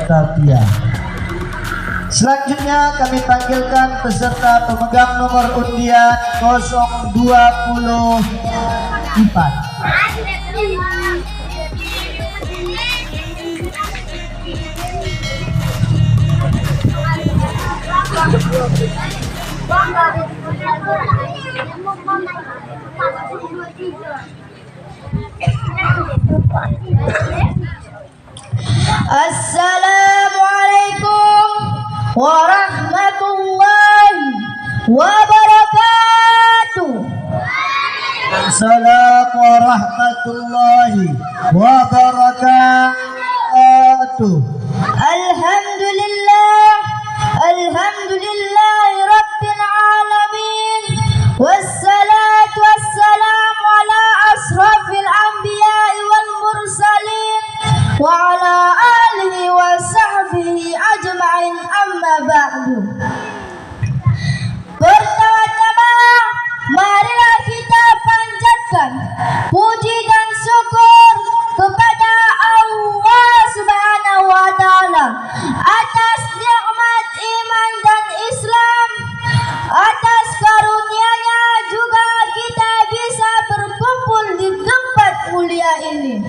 Batavia. Selanjutnya kami panggilkan peserta pemegang nomor undian 024. Assalamualaikum warahmatullahi wabarakatuh. Assalamualaikum warahmatullahi wabarakatuh. Alhamdulillah rabbil alamin. Wassalatu wassalamu ala asrafil anbiya'i wal mursalin wa ala alihi wa sahbihi ajma'in, amma ba'du. Pertama-tama marilah kita panjatkan puji dan syukur kepada Allah Subhanahu wa taala atas nikmat iman dan Islam, atas karunia-Nya juga kita bisa berkumpul di tempat mulia ini.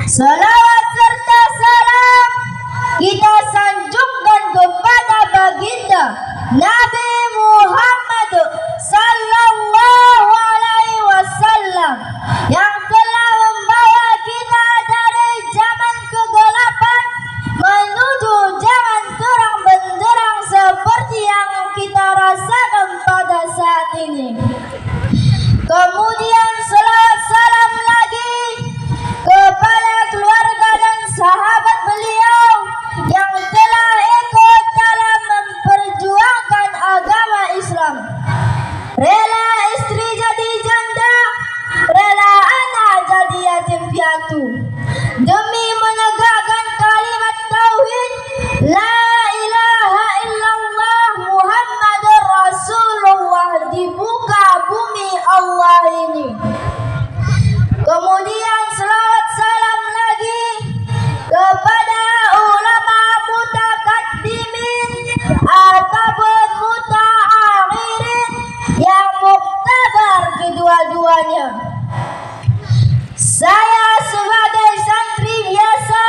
Salawat serta salam kita sanjungkan kepada baginda Nabi Muhammad sallallahu alaihi wasallam yang telah membawa kita dari zaman kegelapan menuju zaman terang benderang seperti yang kita rasakan pada saat ini. Kemudian salawat salam lagi kepada keluarga dan sahabat beliau yang telah ikut dalam memperjuangkan agama Islam, rela istri jadi janda, rela anak jadi yatim piatu, demi menegakkan kalimat tauhid la ilaha illallah Muhammadur Rasulullah di muka bumi Allah ini. Kemudian selawat salam lagi kepada ulama mutakaddimin ataupun mutaakhirin yang muktabar kedua-duanya. Saya sebagai santri biasa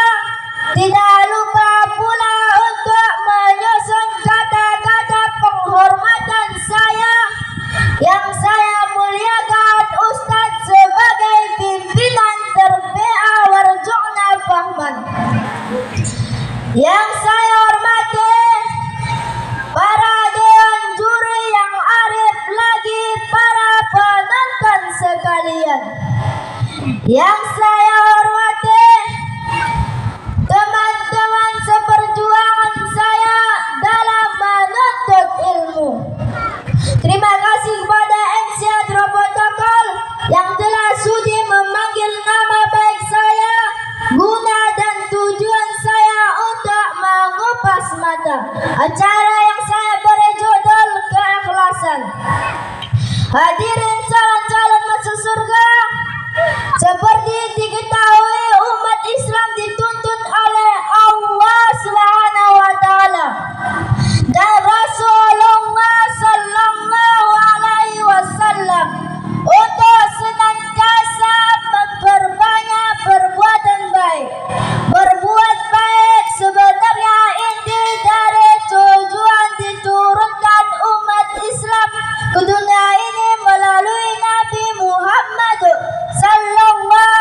tidak lupa pula untuk menyusun kata-kata penghormatan saya yang saya muliakan Ustadz sebagai pimpinan terbi'a warju'na fahman. Yang saya hormati para dewan juri yang arif, lagi para penonton sekalian. Yang saya hormati teman-teman seperjuangan saya dalam menuntut ilmu. Terima kasih kepada MC Adro Protokol yang telah sudi memanggil nama baik saya, guna dan tujuan saya untuk mengupas mata acara yang saya beri judul keikhlasan. Hadirin calon-calon masuk surga, seperti diketahui umat Islam dituntut oleh Allah Subhanahu wa taala dan Rasulullah sallallahu alaihi wasallam untuk senantiasa memperbanyak perbuatan baik. Berbuat baik sebenarnya inti dari tujuan diturunkan umat Islam ke dunia ini melalui Nabi Muhammad sallallahu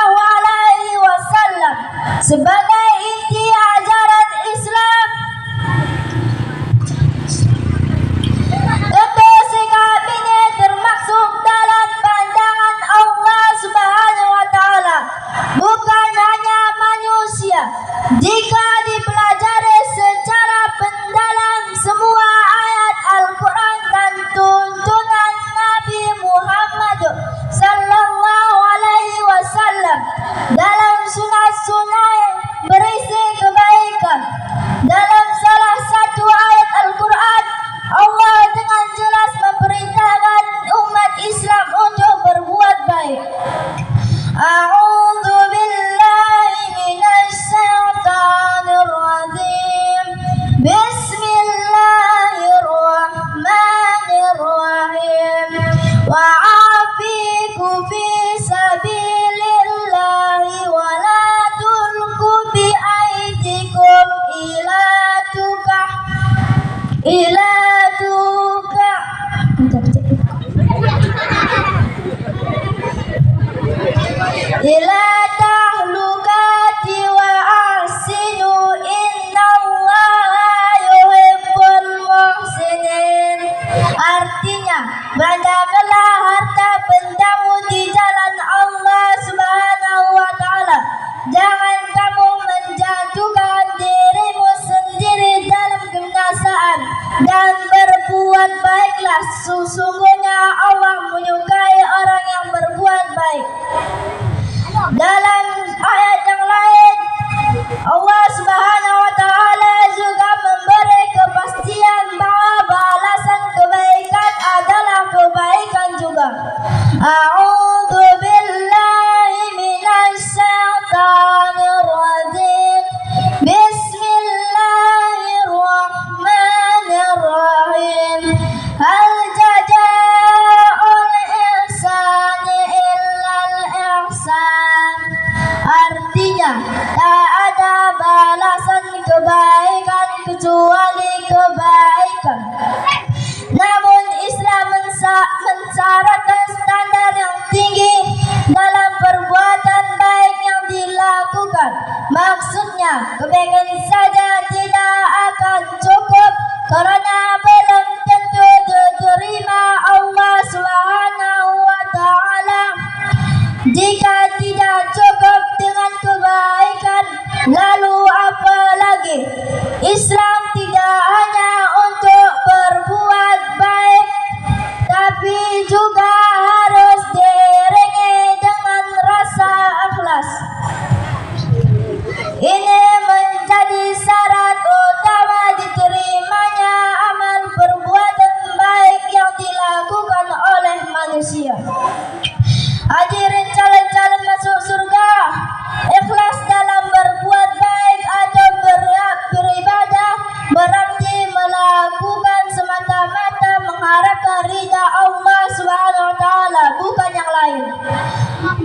ila tuka ila tahlukati wa ahsinu innallaha yuhibbul muhsinin. Artinya, belanjakanlah harta bendamu di jalan Allah Subhanahu wa Ta'ala. Jangan kamu menjatuhkan dirimu sendiri dalam kebinasaan, dan berbuat baiklah. Sesungguhnya Allah menyukai orang yang berbuat baik. Dalam ayat yang lain, Allah Subhanahu wa Ta'ala juga memberi kepastian bahwa balasan kebaikan adalah kebaikan juga. A'udzu billahi minasy syaithanir rajim. Bismillahirrahmanirrahim. Hal jazaa'ul ihsani illal ihsan. Artinya, tak ada balasan kebaikan kecuali kebaikan. Namun Islam mensyaratkan standar yang tinggi dalam perbuatan baik yang dilakukan. Maksudnya, kebaikan saja tidak akan cukup, karena belum tentu diterima Allah Subhanahu wa Ta'ala. Jika tidak cukup dengan kebaikan, lalu apa lagi? Islam tidak hanya untuk berbuat baik, tapi juga harus diiringi dengan rasa ikhlas. Ini menjadi syarat utama diterimanya amal perbuatan baik yang dilakukan oleh manusia. Hadirin calon-calon masuk surga, ikhlas dalam berbuat baik atau beribadah berarti melakukan semata-mata mengharapkan ridha Allah Subhanahu wa Ta'ala, bukan yang lain.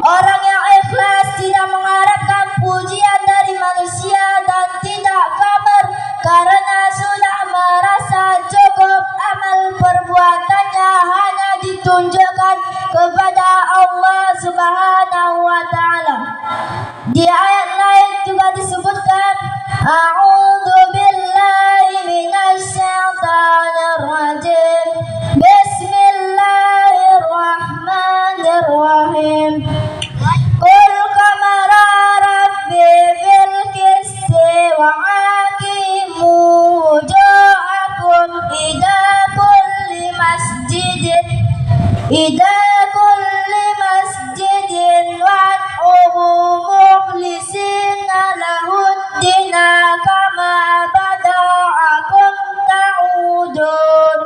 Orang yang ikhlas tidak mengharapkan pujian dari manusia dan tidak kabar karena sudah merasa cukup amal perbuatannya hanya ditunjukkan kepada Allah Subhanahu wa Ta'ala. Di ayat lain juga disebutkan, A'udzu billahi minasy syaithanir rajim. Bismillahirrahmanirrahim. Qul kamara rabbi bil qisti wa aqimu wujuhakum ila kulli masjidin wad'uhu mukhlisina lahuddina kama bada'akum ta'udun.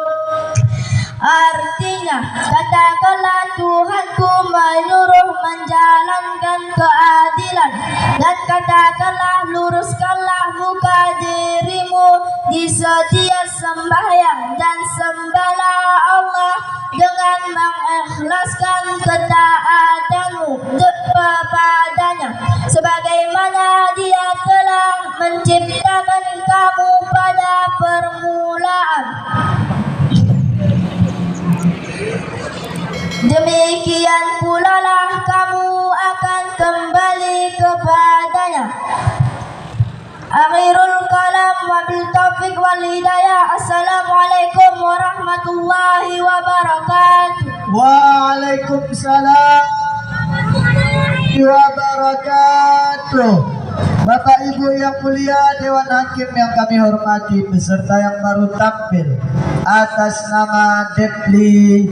Artinya, katakanlah Tuhanku menyuruh menjalankan keadilan, dan katakanlah luruskanlah muka dirimu di setiap sembahyang, dan sembahlah Allah dengan mengikhlaskan ketaatanmu kepadanya, sebagaimana Dia telah menciptakan kamu pada permulaan. Demikian pula lah kamu akan kembali kepadanya. Akhirul kalam, wabil taufiq wal hidayah. Assalamualaikum warahmatullahi wabarakatuh. Waalaikumsalam wabarakatuh. Bapak Ibu yang mulia, Dewan Hakim yang kami hormati, beserta yang baru tampil, atas nama Depli